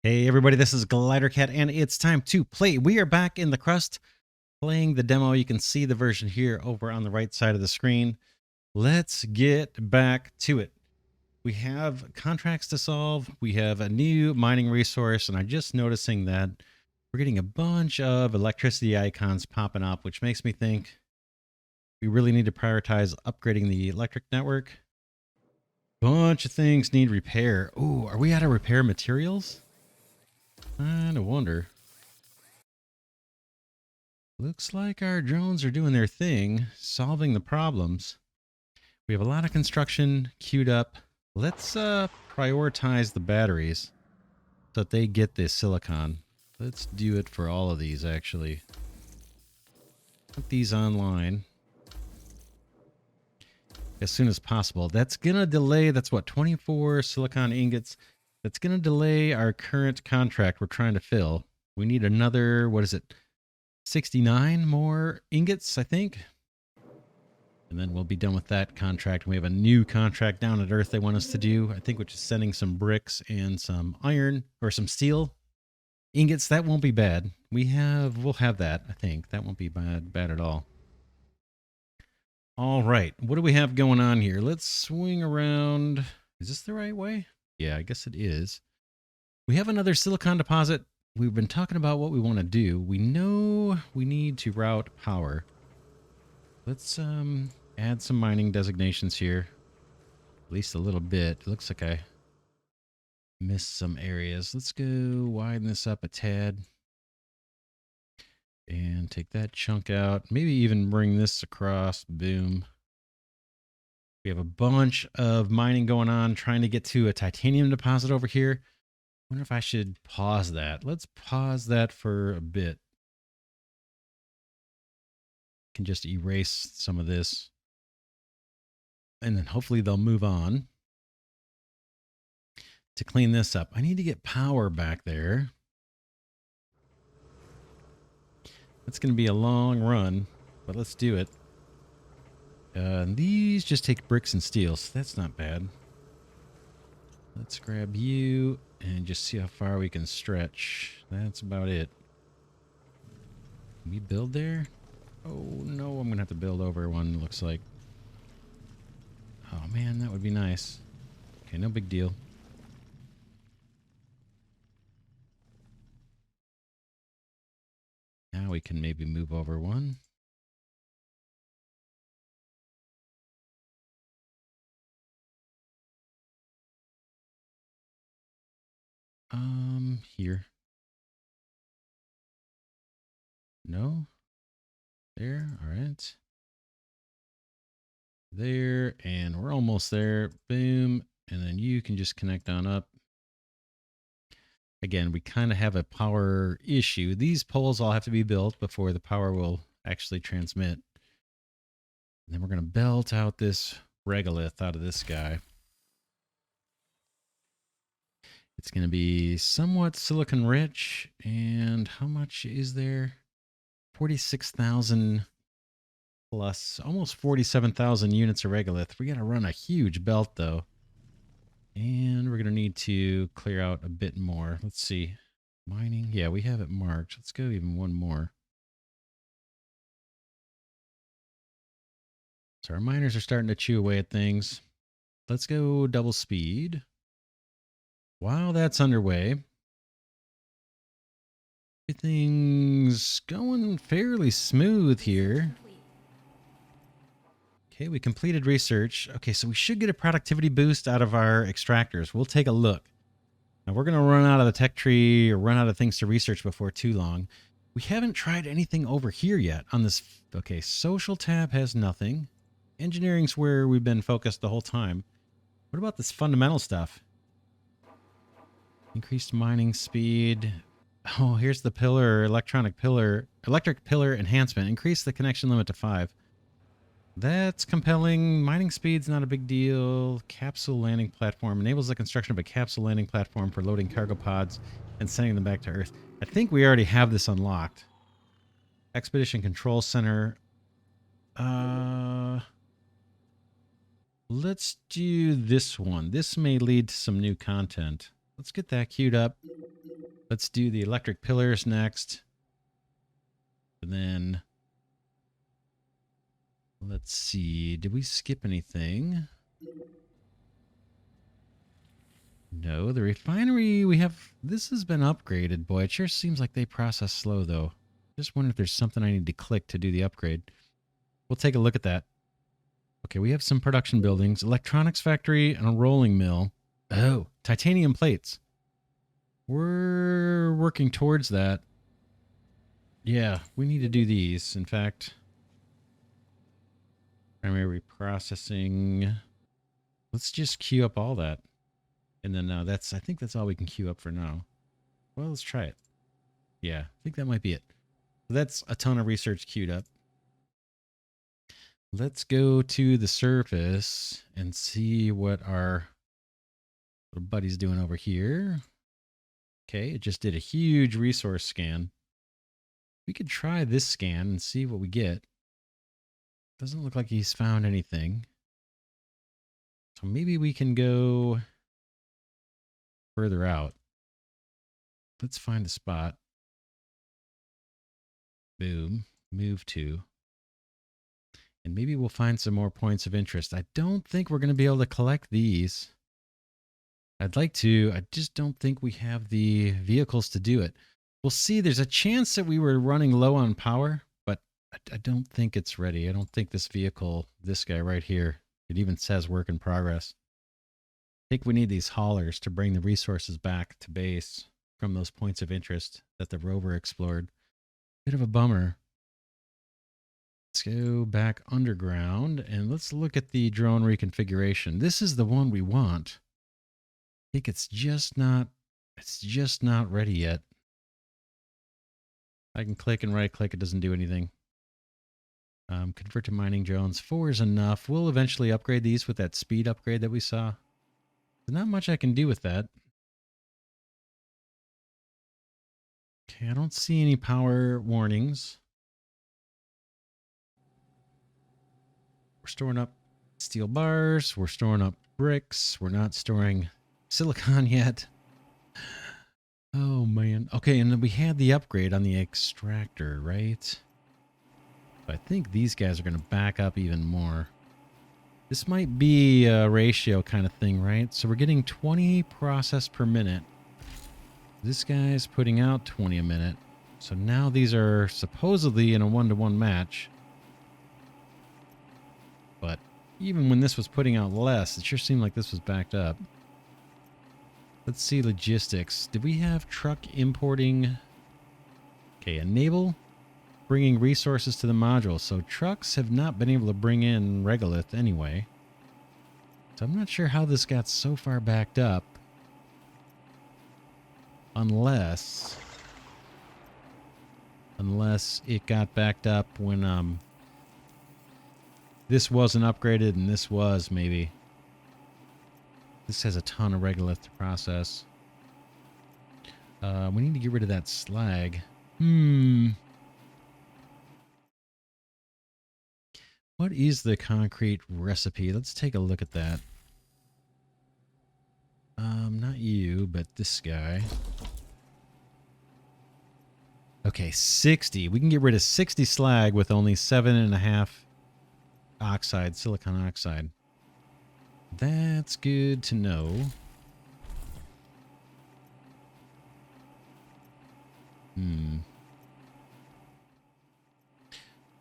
Hey everybody, this is Glidercat and it's time to play. We are back in the Crust playing the demo. You can see the version here over on the right side of the screen. Let's get back to it. We have contracts to solve. We have a new mining resource, and I'm just noticing that we're getting a bunch of electricity icons popping up, which makes me think we really need to prioritize upgrading the electric network. Bunch of things need repair. Oh, are we out of repair materials? I wonder. Looks like our drones are doing their thing, solving the problems. We have a lot of construction queued up. Let's prioritize the batteries so that they get this silicon. Let's do it for all of these, actually. Put these online as soon as possible. That's going to delay, that's what, 24 silicon ingots. That's going to delay our current contract we're trying to fill. We need another, what is it, 69 more ingots, I think. And then we'll be done with that contract. We have a new contract down at Earth they want us to do, I think, which is sending some bricks and some iron or some steel ingots. That won't be bad. We'll have that, I think. That won't be bad at all. All right. What do we have going on here? Let's swing around. Is this the right way? Yeah, I guess it is. We have another silicon deposit. We've been talking about what we want to do. We know we need to route power. Let's add some mining designations here. At least a little bit. It looks like I missed some areas. Let's go widen this up a tad. And take that chunk out. Maybe even bring this across. Boom. We have a bunch of mining going on, trying to get to a titanium deposit over here. I wonder if I should pause that. Let's pause that for a bit. Can just erase some of this. And then hopefully they'll move on. To clean this up, I need to get power back there. It's going to be a long run, but let's do it. These just take bricks and steel, so that's not bad. Let's grab you and just see how far we can stretch. That's about it. Can we build there? Oh no, I'm going to have to build over one, looks like. Oh man, that would be nice. Okay, no big deal. Now we can maybe move over one. Here. No? There, all right. There, and we're almost there. Boom. And then you can just connect on up. Again, we kind of have a power issue. These poles all have to be built before the power will actually transmit. And then we're going to belt out this regolith out of this guy. It's going to be somewhat silicon rich. And how much is there? 46,000 plus almost 47,000 units of regolith. We got to run a huge belt though. And we're going to need to clear out a bit more. Let's see. Mining. Yeah, we have it marked. Let's go even one more. So our miners are starting to chew away at things. Let's go double speed. While that's underway, everything's going fairly smooth here. Okay, we completed research. Okay, so we should get a productivity boost out of our extractors. We'll take a look. Now we're going to run out of the tech tree or run out of things to research before too long. We haven't tried anything over here yet on this. Okay, social tab has nothing. Engineering's where we've been focused the whole time. What about this fundamental stuff? Increased mining speed. Oh, here's the pillar, electric pillar enhancement. Increase the connection limit to 5. That's compelling. Mining speed's not a big deal. Capsule landing platform enables the construction of a capsule landing platform for loading cargo pods and sending them back to Earth. I think we already have this unlocked. Expedition Control Center. Let's do this one. This may lead to some new content. Let's get that queued up. Let's do the electric pillars next. And then let's see. Did we skip anything? No, the refinery we have. This has been upgraded. Boy, it sure seems like they process slow, though. Just wonder if there's something I need to click to do the upgrade. We'll take a look at that. Okay, we have some production buildings, electronics factory, and a rolling mill. Oh, titanium plates. We're working towards that. Yeah, we need to do these. In fact, primary processing. Let's just queue up all that. And then I think that's all we can queue up for now. Well, let's try it. Yeah, I think that might be it. So that's a ton of research queued up. Let's go to the surface and see what our little buddy's doing over here. Okay, it just did a huge resource scan. We could try this scan and see what we get. Doesn't look like he's found anything. So maybe we can go further out. Let's find a spot. Boom. Move to. And maybe we'll find some more points of interest. I don't think we're going to be able to collect these. I'd like to. I just don't think we have the vehicles to do it. We'll see. There's a chance that we were running low on power, but I don't think it's ready. I don't think this vehicle, this guy right here, it even says work in progress. I think we need these haulers to bring the resources back to base from those points of interest that the rover explored. Bit of a bummer. Let's go back underground and let's look at the drone reconfiguration. This is the one we want. I think it's just not ready yet. I can click and right click, it doesn't do anything. Convert to mining drones. 4 is enough. We'll eventually upgrade these with that speed upgrade that we saw. There's not much I can do with that. Okay, I don't see any power warnings. We're storing up steel bars. We're storing up bricks. We're not storing silicon yet. Oh, man. Okay, and then we had the upgrade on the extractor, right? So I think these guys are going to back up even more. This might be a ratio kind of thing, right? So we're getting 20 process per minute. This guy's putting out 20 a minute. So now these are supposedly in a 1-to-1 match. But even when this was putting out less, it sure seemed like this was backed up. Let's see logistics. Did we have truck importing? Okay, enable bringing resources to the module. So trucks have not been able to bring in regolith anyway. So I'm not sure how this got so far backed up. Unless it got backed up when this wasn't upgraded and this was maybe. This has a ton of regolith to process. We need to get rid of that slag. What is the concrete recipe? Let's take a look at that. Not you, but this guy. Okay, 60. We can get rid of 60 slag with only 7.5 oxide, silicon oxide. That's good to know.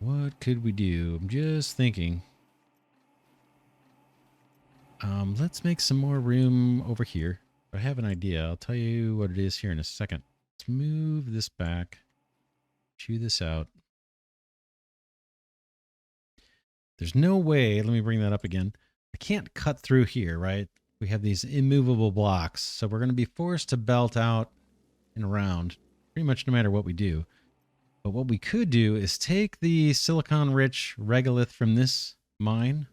What could we do? I'm just thinking. Let's make some more room over here. I have an idea. I'll tell you what it is here in a second. Let's move this back. Chew this out. There's no way, let me bring that up again. I can't cut through here, right? We have these immovable blocks, so we're going to be forced to belt out and around pretty much no matter what we do. But what we could do is take the silicon-rich regolith from this mine,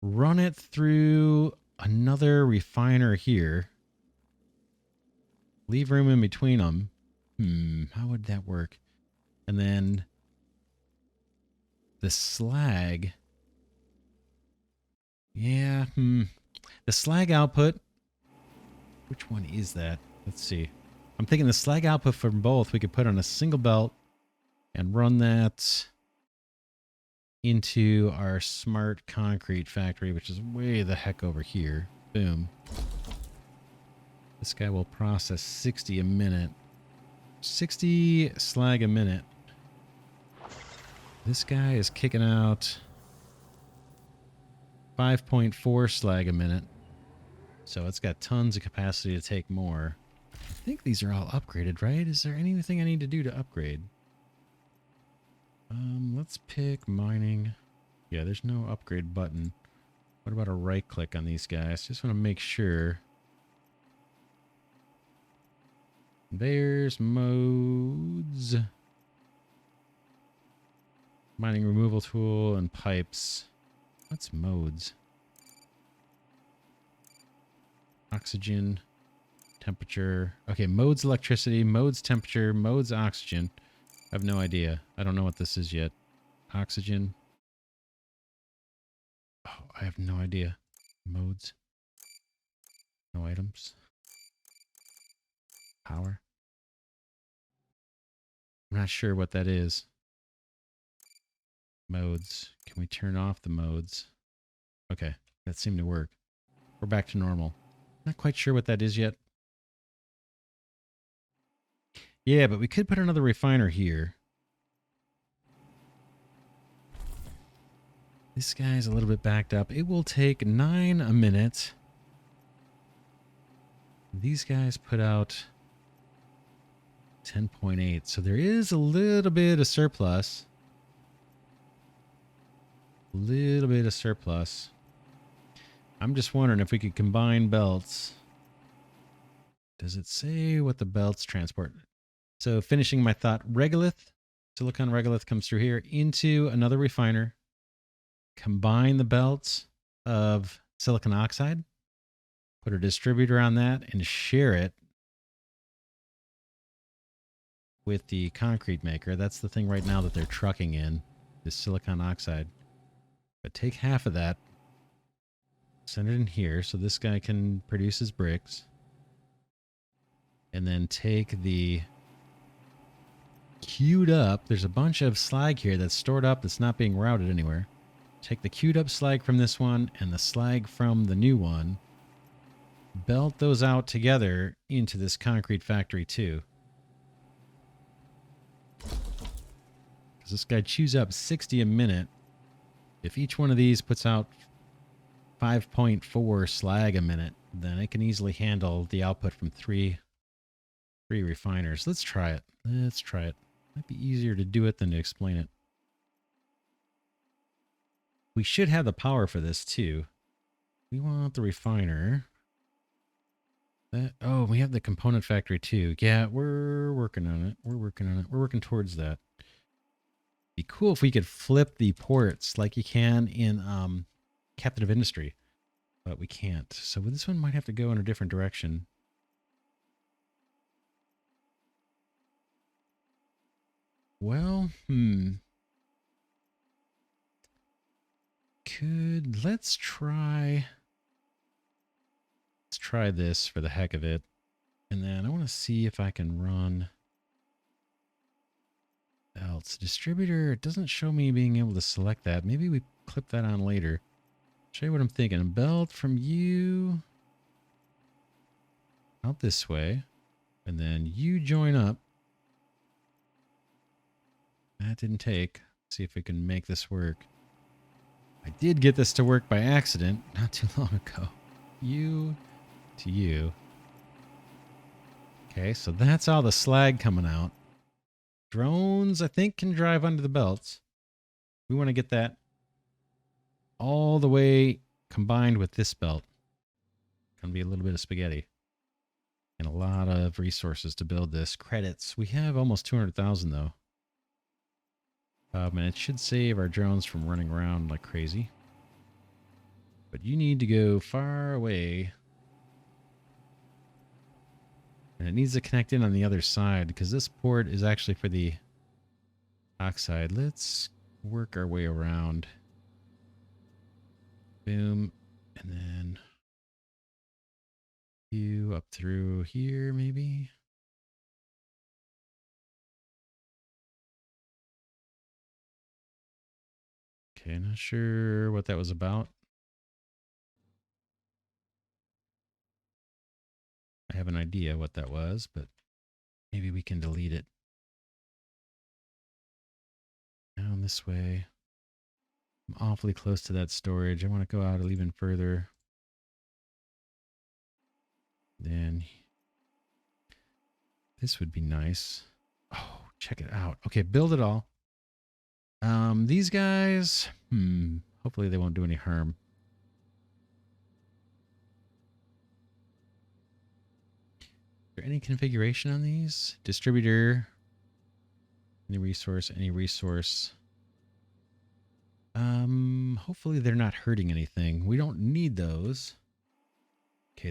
run it through another refiner here, leave room in between them. How would that work? And then the slag. Yeah, the slag output. Which one is that? Let's see. I'm thinking the slag output from both we could put on a single belt and run that into our smart concrete factory, which is way the heck over here. Boom. This guy will process 60 a minute. 60 slag a minute. This guy is kicking out 5.4 slag a minute. So it's got tons of capacity to take more. I think these are all upgraded, right? Is there anything I need to do to upgrade? Let's pick mining. Yeah, there's no upgrade button. What about a right click on these guys? Just want to make sure. There's modes. Mining removal tool and pipes. What's modes? Oxygen, temperature. Okay, modes electricity, modes temperature, modes oxygen. I have no idea. I don't know what this is yet. Oxygen. Oh, I have no idea. Modes. No items. Power. I'm not sure what that is. Modes. Can we turn off the modes? Okay, that seemed to work. We're back to normal. Not quite sure what that is yet. Yeah, but we could put another refiner here. This guy's a little bit backed up. It will take 9 a minute. These guys put out 10.8. So there is a little bit of surplus. A little bit of surplus. I'm just wondering if we could combine belts. Does it say what the belts transport? So finishing my thought, regolith, silicon regolith comes through here into another refiner. Combine the belts of silicon oxide. Put a distributor on that and share it with the concrete maker. That's the thing right now that they're trucking in, this silicon oxide. But take half of that, send it in here so this guy can produce his bricks. And then take the queued up, there's a bunch of slag here that's stored up that's not being routed anywhere. Take the queued up slag from this one and the slag from the new one. Belt those out together into this concrete factory too. Because this guy chews up 60 a minute. If each one of these puts out 5.4 slag a minute, then it can easily handle the output from three refiners. Let's try it. Let's try it. Might be easier to do it than to explain it. We should have the power for this too. We want the refiner. Oh, we have the component factory too. Yeah, we're working on it. We're working on it. We're working towards that. Be cool if we could flip the ports like you can in Captain of Industry, but we can't. So this one might have to go in a different direction. Well, let's try this for the heck of it. And then I want to see if I can run else. Distributor, it doesn't show me being able to select that. Maybe we clip that on later. Show you what I'm thinking. A belt from you out this way. And then you join up. That didn't take. Let's see if we can make this work. I did get this to work by accident not too long ago. You to you. Okay, so that's all the slag coming out. Drones, I think, can drive under the belts. We want to get that all the way combined with this belt. Gonna be a little bit of spaghetti. And a lot of resources to build this. Credits. We have almost 200,000 though. And it should save our drones from running around like crazy. But you need to go far away. And it needs to connect in on the other side because this port is actually for the oxide. Let's work our way around. Boom. And then you up through here maybe. Okay, not sure what that was about. I have an idea what that was, but maybe we can delete it. Down this way. I'm awfully close to that storage. I want to go out even further. Then this would be nice. Oh, check it out. Okay, build it all. These guys, hopefully they won't do any harm. Is there any configuration on these? Distributor, any resource, any resource. Hopefully they're not hurting anything. We don't need those. Okay,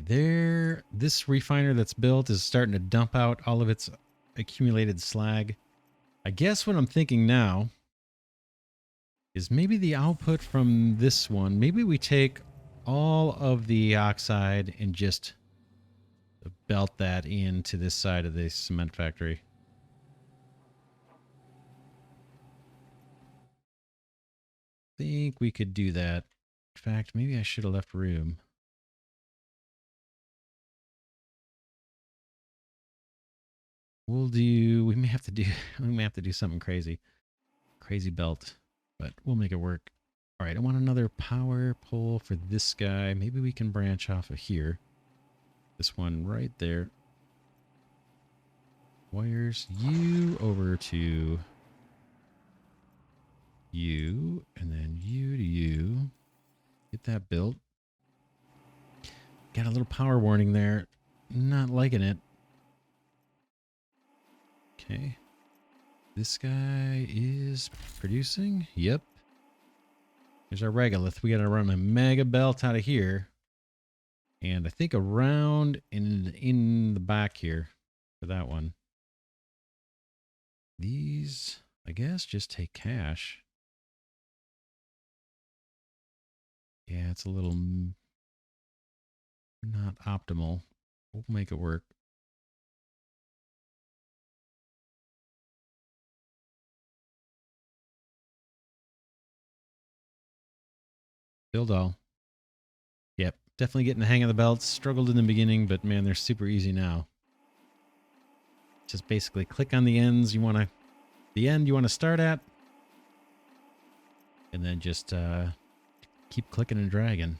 this refiner that's built is starting to dump out all of its accumulated slag. I guess what I'm thinking now is maybe the output from this one, maybe we take all of the oxide and just belt that into this side of the cement factory. I think we could do that. In fact, maybe I should have left room. We may have to do something crazy. Crazy belt, but we'll make it work. All right, I want another power pole for this guy. Maybe we can branch off of here. This one right there. Wires you over to you, and then you to you. Get that built. Got a little power warning there. Not liking it. Okay. This guy is producing. Yep. Here's our regolith. We got to run a mega belt out of here. And I think around in the back here for that one. These, I guess, just take cash. Yeah, it's a little not optimal. We'll make it work. Build all. Yep, definitely getting the hang of the belts. Struggled in the beginning, but man, they're super easy now. Just basically click on the ends you want to start at, and then just keep clicking and dragging.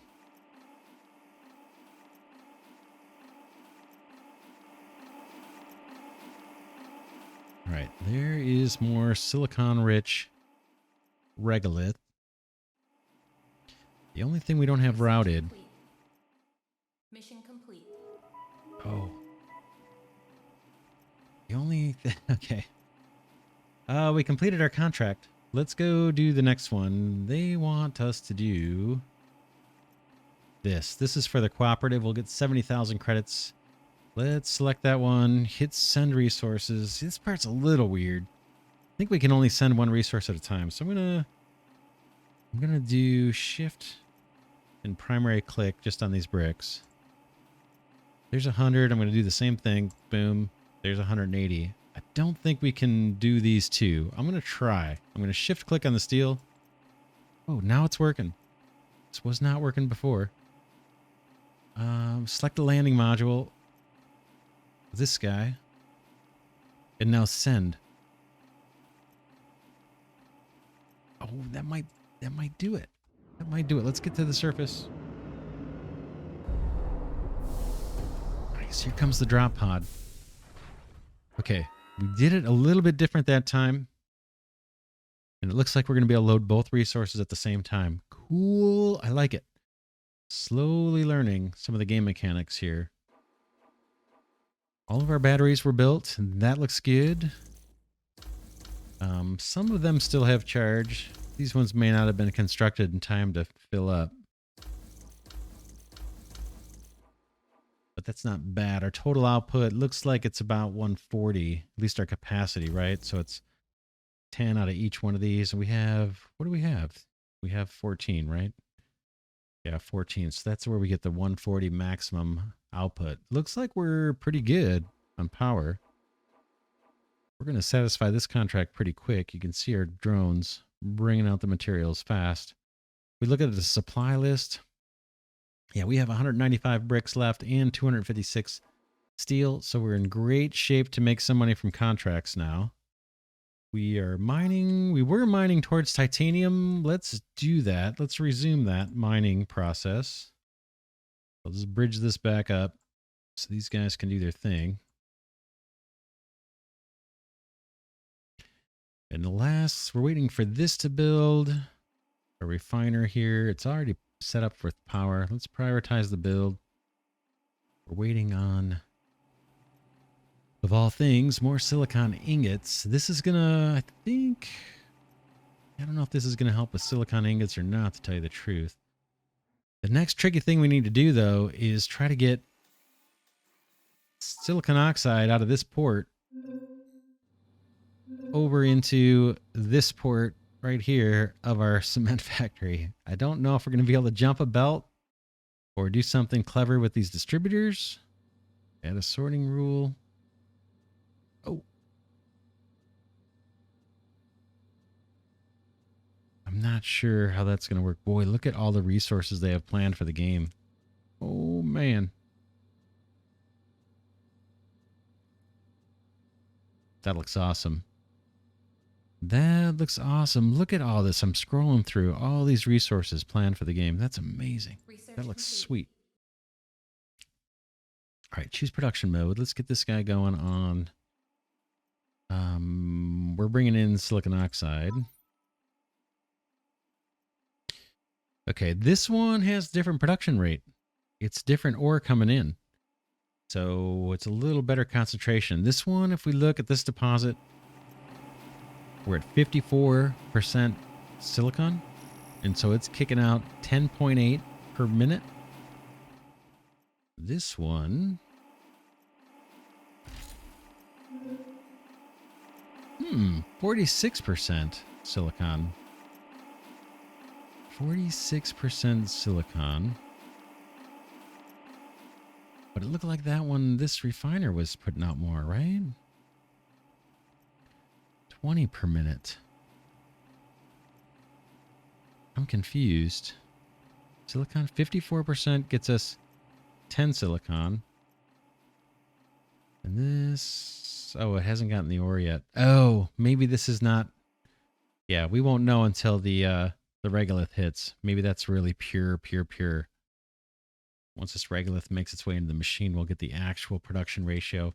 All right, there is more silicon-rich regolith. The only thing we don't have routed. Mission complete. Oh. The only thing. Okay. We completed our contract. Let's go do the next one. They want us to do this. This is for the cooperative. We'll get 70,000 credits. Let's select that one. Hit send resources. This part's a little weird. I think we can only send one resource at a time. So I'm gonna do shift and primary click just on these bricks. There's 100. I'm gonna do the same thing. Boom. There's 180. I don't think we can do these two. I'm gonna try. I'm gonna shift click on the steel. Oh, now it's working. This was not working before. Select the landing module. This guy. And now send. Oh, that might do it. That might do it. Let's get to the surface. Nice. Here comes the drop pod. Okay. We did it a little bit different that time. And it looks like we're going to be able to load both resources at the same time. Cool. I like it. Slowly learning some of the game mechanics here. All of our batteries were built. And that looks good. Some of them still have charge. These ones may not have been constructed in time to fill up. But that's not bad. Our total output looks like it's about 140. At least our capacity, right? So it's 10 out of each one of these. And we have, what do we have? We have 14, right? Yeah, 14. So that's where we get the 140 maximum output. Looks like we're pretty good on power. We're going to satisfy this contract pretty quick. You can see our drones. bringing out the materials fast. We look at the supply list. Yeah, we have 195 bricks left and 256 steel. So we're in great shape to make some money from contracts now. We are mining. We were mining towards titanium. Let's do that. Let's resume that mining process. I'll just bridge this back up so these guys can do their thing. And the last, we're waiting for this to build. A refiner here. It's already set up for power. Let's prioritize the build. We're waiting on, of all things, more silicon ingots. This is gonna, I think, I don't know if this is gonna help with silicon ingots or not, to tell you the truth. The next tricky thing we need to do, though, is try to get silicon oxide out of this port over into this port right here of our cement factory. I don't know if we're going to be able to jump a belt or do something clever with these distributors. Add a sorting rule. Oh. I'm not sure how that's going to work. Boy, look at all the resources they have planned for the game. Oh, man. That looks awesome. That looks awesome. Look at all this. I'm scrolling through all these resources planned for the game. That's amazing. Research That looks complete. sweet. All right, choose production mode. Let's get this guy going on. We're bringing in silicon oxide. Okay, this one has different production rate. It's different ore coming in. So it's a little better concentration. This one, if we look at this deposit, we're at 54% silicon. And so it's kicking out 10.8 per minute. This one, 46% silicon. 46% silicon. But it looked like that one, this refiner was putting out more, right? 20 per minute. I'm confused. Silicon, 54% gets us 10 silicon. And this, oh, it hasn't gotten the ore yet. Oh, maybe this is not. Yeah, we won't know until the regolith hits. Maybe that's really pure. Once this regolith makes its way into the machine, we'll get the actual production ratio.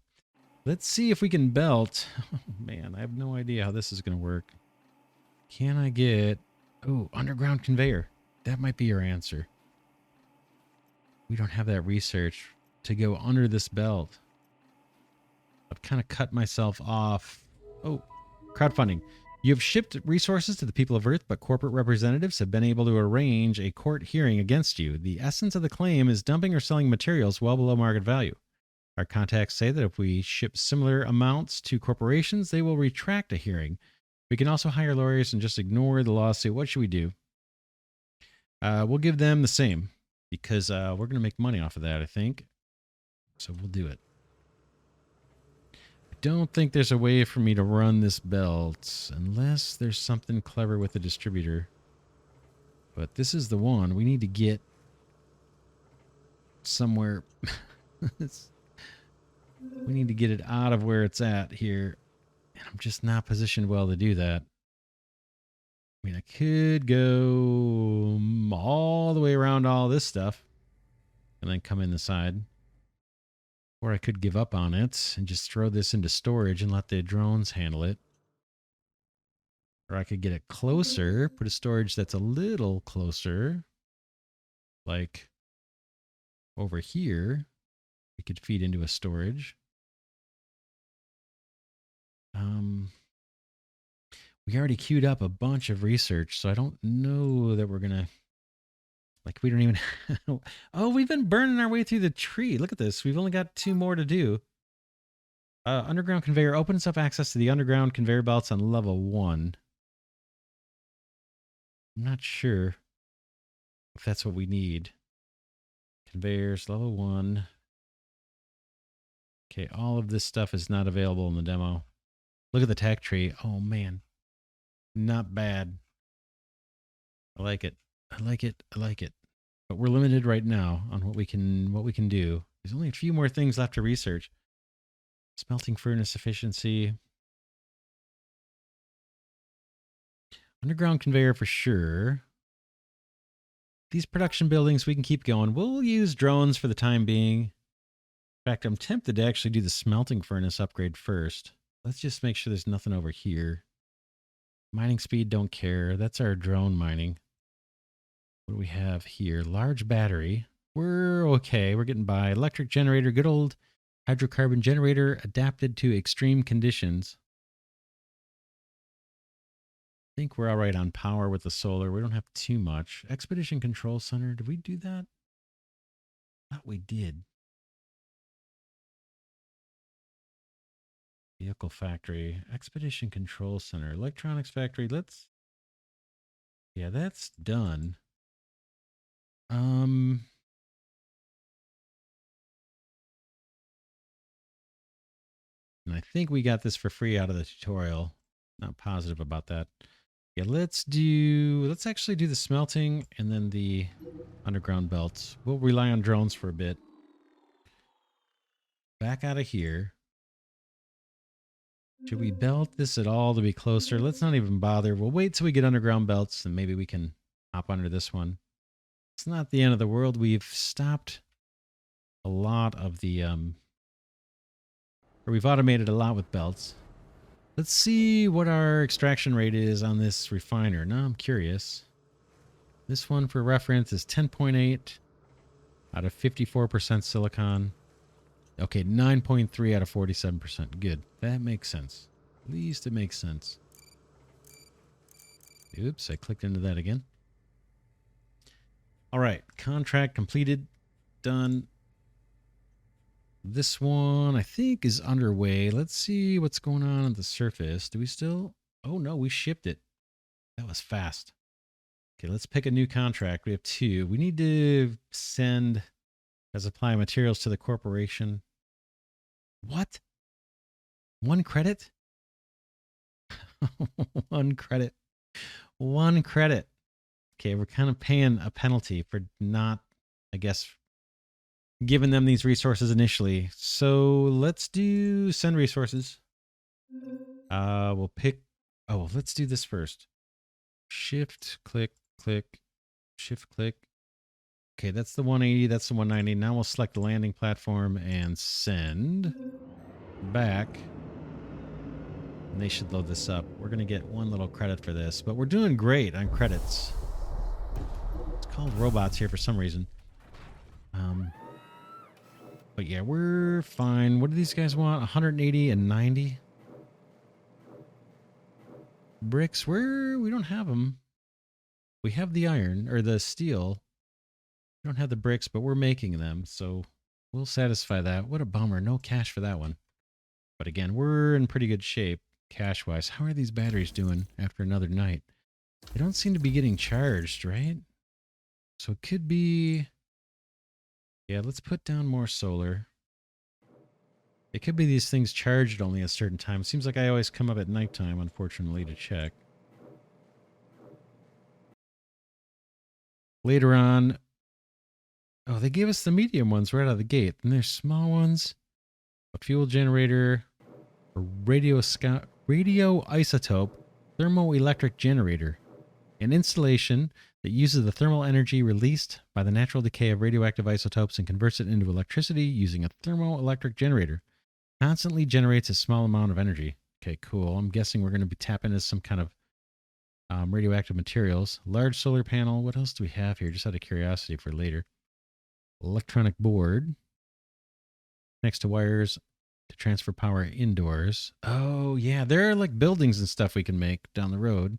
Let's see if we can belt. Oh, man, I have no idea how this is going to work. Can I get... Oh, underground conveyor. That might be your answer. We don't have that research to go under this belt. I've kind of cut myself off. Oh, crowdfunding. You have shipped resources to the people of Earth, but corporate representatives have been able to arrange a court hearing against you. The essence of the claim is dumping or selling materials well below market value. Our contacts say that if we ship similar amounts to corporations, they will retract a hearing. We can also hire lawyers and just ignore the lawsuit. What should we do? We'll give them the same because we're going to make money off of that, I think. So we'll do it. I don't think there's a way for me to run this belt unless there's something clever with the distributor. But this is the one. We need to get somewhere. We need to get it out of where it's at here. And I'm just not positioned well to do that. I mean, I could go all the way around all this stuff and then come in the side. Or I could give up on it and just throw this into storage and let the drones handle it. Or I could get it closer, put a storage that's a little closer. Like over here, we could feed into a storage. We already queued up a bunch of research, so I don't know that we're going to... Like, we don't even... Oh, we've been burning our way through the tree. Look at this. We've only got 2 more to do. Underground conveyor opens up access to the underground conveyor belts on level 1. I'm not sure if that's what we need. Conveyors, level 1. Okay, all of this stuff is not available in the demo. Look at the tech tree. Oh, man. Not bad. I like it. I like it. I like it. But we're limited right now on what we can do. There's only a few more things left to research. Smelting furnace efficiency. Underground conveyor for sure. These production buildings, we can keep going. We'll use drones for the time being. In fact, I'm tempted to actually do the smelting furnace upgrade first. Let's just make sure there's nothing over here. Mining speed, don't care. That's our drone mining. What do we have here? Large battery. We're okay. We're getting by. Electric generator, good old hydrocarbon generator adapted to extreme conditions. I think we're all right on power with the solar. We don't have too much. Expedition Control Center. Did we do that? I thought we did. Vehicle Factory. Expedition Control Center. Electronics Factory. Let's... Yeah, that's done. And I think we got this for free out of the tutorial. Not positive about that. Yeah, let's actually do the smelting and then the underground belts. We'll rely on drones for a bit. Back out of here. Should we belt this at all to be closer? Let's not even bother. We'll wait till we get underground belts and maybe we can hop under this one. It's not the end of the world. We've stopped a lot of the or we've automated a lot with belts. Let's see what our extraction rate is on this refiner. Now I'm curious. This one for reference is 10.8 out of 54% silicon. Okay, 9.3 out of 47%. Good. That makes sense. At least it makes sense. Oops, I clicked into that again. All right, contract completed. Done. This one, I think, is underway. Let's see what's going on at the surface. Do we still... Oh, no, we shipped it. That was fast. Okay, let's pick a new contract. We have 2. We need to send a supply of materials to the corporation. What? 1 credit? 1 credit. 1 credit. Okay, we're kind of paying a penalty for not, I guess, giving them these resources initially. So let's do send resources. We'll pick... Oh, let's do this first. Shift, click, click, shift, click. Okay, that's the 180, that's the 190. Now we'll select the landing platform and send back. And they should load this up. We're going to get 1 little credit for this, but we're doing great on credits. It's called robots here for some reason. But yeah, we're fine. What do these guys want? 180 and 90? Bricks, we don't have them. We have the iron, or the steel. We don't have the bricks, but we're making them, so we'll satisfy that. What a bummer. No cash for that one. But again, we're in pretty good shape, cash-wise. How are these batteries doing after another night? They don't seem to be getting charged, right? So it could be... Yeah, let's put down more solar. It could be these things charged only at a certain time. It seems like I always come up at nighttime, unfortunately, to check. Later on... Oh, they gave us the medium ones right out of the gate. And there's small ones. A fuel generator. A radioisotope thermoelectric generator. An installation that uses the thermal energy released by the natural decay of radioactive isotopes and converts it into electricity using a thermoelectric generator. Constantly generates a small amount of energy. Okay, cool. I'm guessing we're going to be tapping into some kind of radioactive materials. Large solar panel. What else do we have here? Just out of curiosity for later. Electronic board. Next to wires to transfer power indoors. Oh, yeah. There are like buildings and stuff we can make down the road.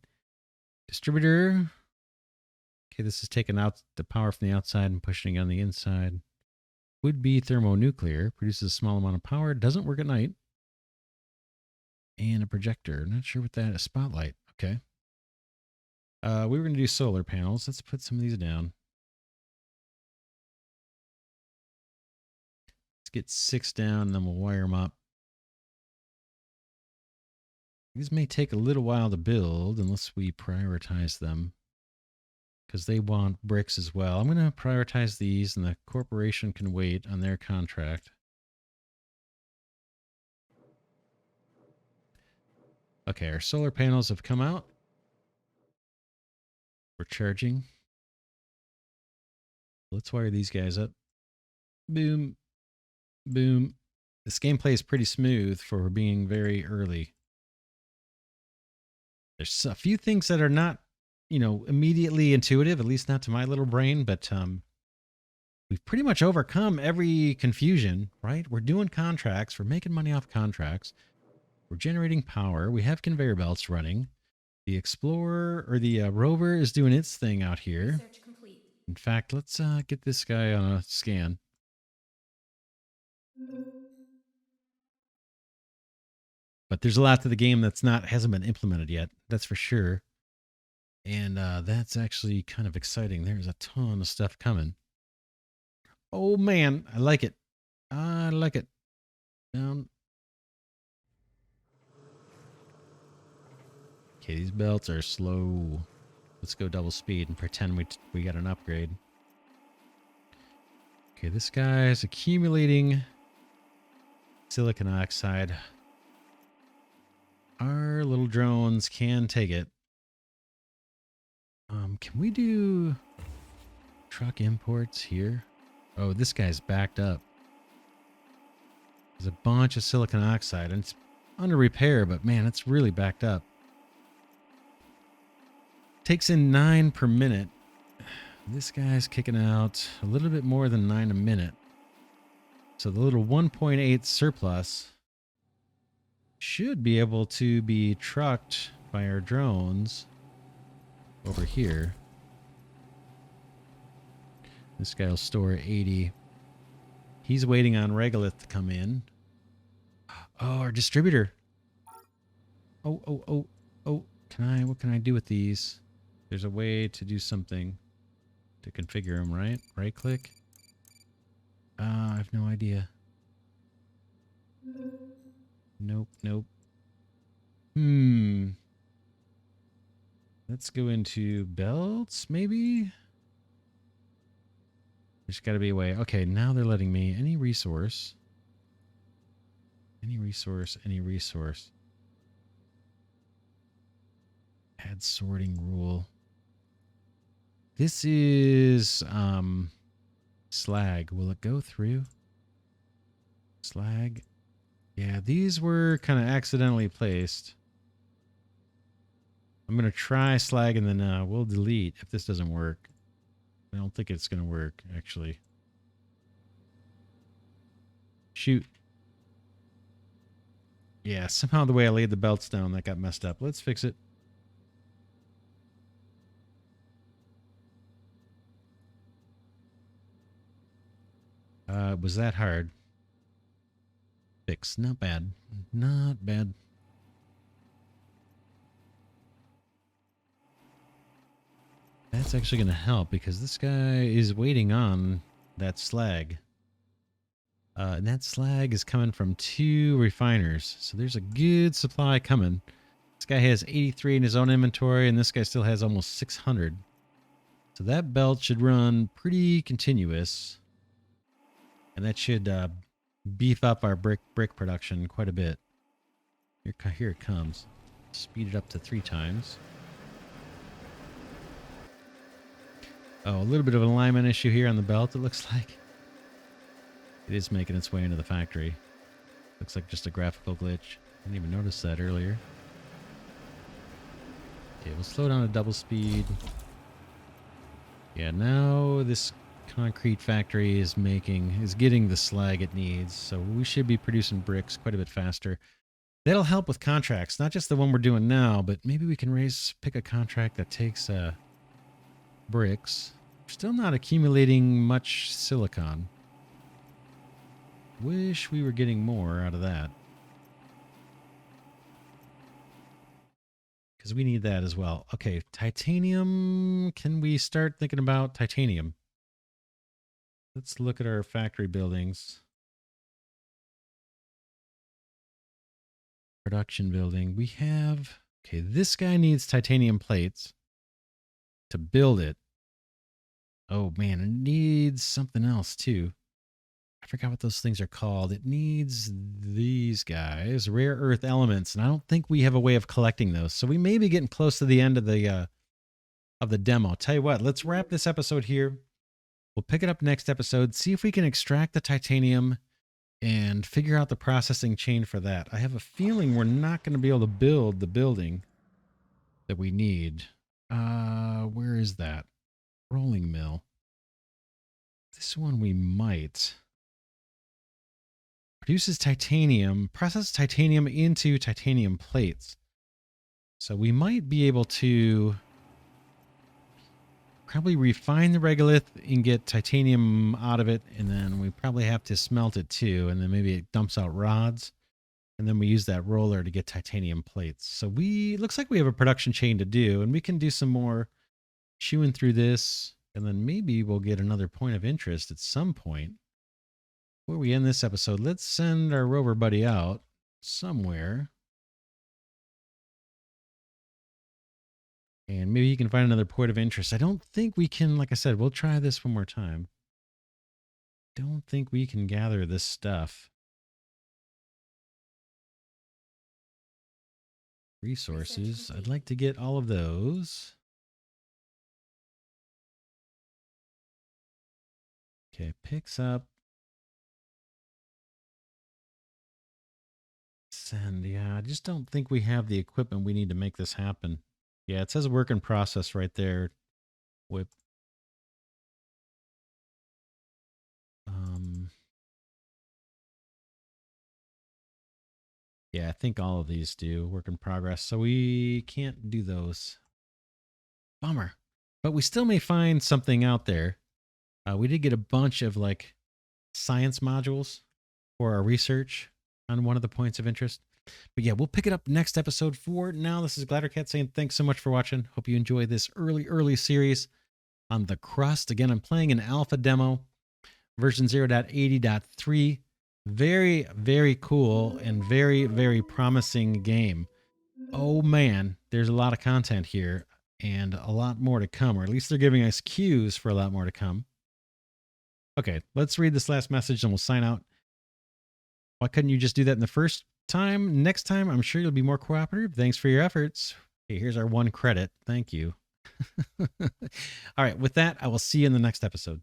Distributor. Okay, this is taking out the power from the outside and pushing it on the inside. Would be thermonuclear. Produces a small amount of power. Doesn't work at night. And a projector. Not sure what that is. Spotlight. Okay. We were going to do solar panels. Let's put some of these down. Let's get 6 down and then we'll wire them up. These may take a little while to build unless we prioritize them. because they want bricks as well. I'm going to prioritize these, and the corporation can wait on their contract. Okay, our solar panels have come out. We're charging. Let's wire these guys up. Boom. Boom. This gameplay is pretty smooth for being very early. There's a few things that are not, immediately intuitive, at least not to my little brain, but we've pretty much overcome every confusion, right? We're doing contracts. We're making money off contracts. We're generating power. We have conveyor belts running. The Explorer or the rover is doing its thing out here. Research complete. In fact, let's get this guy on a scan. But there's a lot to the game hasn't been implemented yet. That's for sure. And that's actually kind of exciting. There's a ton of stuff coming. Oh man, I like it. I like it. Down. Okay, these belts are slow. Let's go double speed and pretend we got an upgrade. Okay, this guy's accumulating silicon oxide. Our little drones can take it. Can we do truck imports here? Oh, this guy's backed up. There's a bunch of silicon oxide, and it's under repair, but man, it's really backed up. Takes in 9 per minute. This guy's kicking out a little bit more than 9 a minute. So the little 1.8 surplus should be able to be trucked by our drones over here. This guy will store 80. He's waiting on Regolith to come in. Oh, our distributor. Oh. What can I do with these? There's a way to do something to configure them, right? Right click. I have no idea. Nope. Let's go into belts, maybe? There's got to be a way. Okay, now they're letting me. Any resource. Add sorting rule. This is slag. Will it go through? Slag. Yeah, these were kind of accidentally placed. I'm going to try slag and then we'll delete if this doesn't work. I don't think it's going to work, actually. Shoot. Yeah, somehow the way I laid the belts down, that got messed up. Let's fix it. Was that hard? Fix. Not bad. Not bad. That's actually going to help because this guy is waiting on that slag. And that slag is coming from 2 refiners. So there's a good supply coming. This guy has 83 in his own inventory, and this guy still has almost 600. So that belt should run pretty continuous. And that should beef up our brick production quite a bit. Here it comes. Speed it up to 3 times. Oh, a little bit of an alignment issue here on the belt, it looks like. It is making its way into the factory. Looks like just a graphical glitch. I didn't even notice that earlier. Okay, we'll slow down to double speed. Yeah, now this concrete factory is getting the slag it needs. So we should be producing bricks quite a bit faster. That'll help with contracts, not just the one we're doing now, but maybe we can pick a contract that takes bricks. We're still not accumulating much silicon. Wish we were getting more out of that. Because we need that as well. Okay, titanium. Can we start thinking about titanium? Let's look at our factory buildings. Production building. We have... Okay, this guy needs titanium plates to build it. Oh man, it needs something else too. I forgot what those things are called. It needs these guys, rare earth elements, and I don't think we have a way of collecting those. So we may be getting close to the end of the demo. Tell you what, let's wrap this episode here. We'll pick it up next episode, see if we can extract the titanium and figure out the processing chain for that. I have a feeling we're not going to be able to build the building that we need. Where is that? Rolling mill. This one we might. Produces titanium, processes titanium into titanium plates. So we might be able to probably refine the regolith and get titanium out of it, and then we probably have to smelt it too, and then maybe it dumps out rods, and then we use that roller to get titanium plates. So looks like we have a production chain to do, and we can do some more chewing through this, and then maybe we'll get another point of interest at some point. Before we end this episode, let's send our rover buddy out somewhere. And maybe you can find another point of interest. I don't think we can, like I said, we'll try this one more time. Don't think we can gather this stuff. Resources. I'd like to get all of those. Okay, picks up. Send. Yeah, I just don't think we have the equipment we need to make this happen. Yeah, it says work in process right there. Whip. Yeah, I think all of these do work in progress. So we can't do those. Bummer. But we still may find something out there. We did get a bunch of like science modules for our research on one of the points of interest. But yeah, we'll pick it up next episode. For now, this is Glidercat saying thanks so much for watching. Hope you enjoy this early series on the Crust. Again, I'm playing an alpha demo, version 0.80.3. Very, very cool and very, very promising game. Oh man, there's a lot of content here and a lot more to come, or at least they're giving us cues for a lot more to come. Okay, let's read this last message and we'll sign out. Why couldn't you just do that in the first time? Next time, I'm sure you'll be more cooperative. Thanks for your efforts. Okay, here's our 1 credit. Thank you. All right, with that, I will see you in the next episode.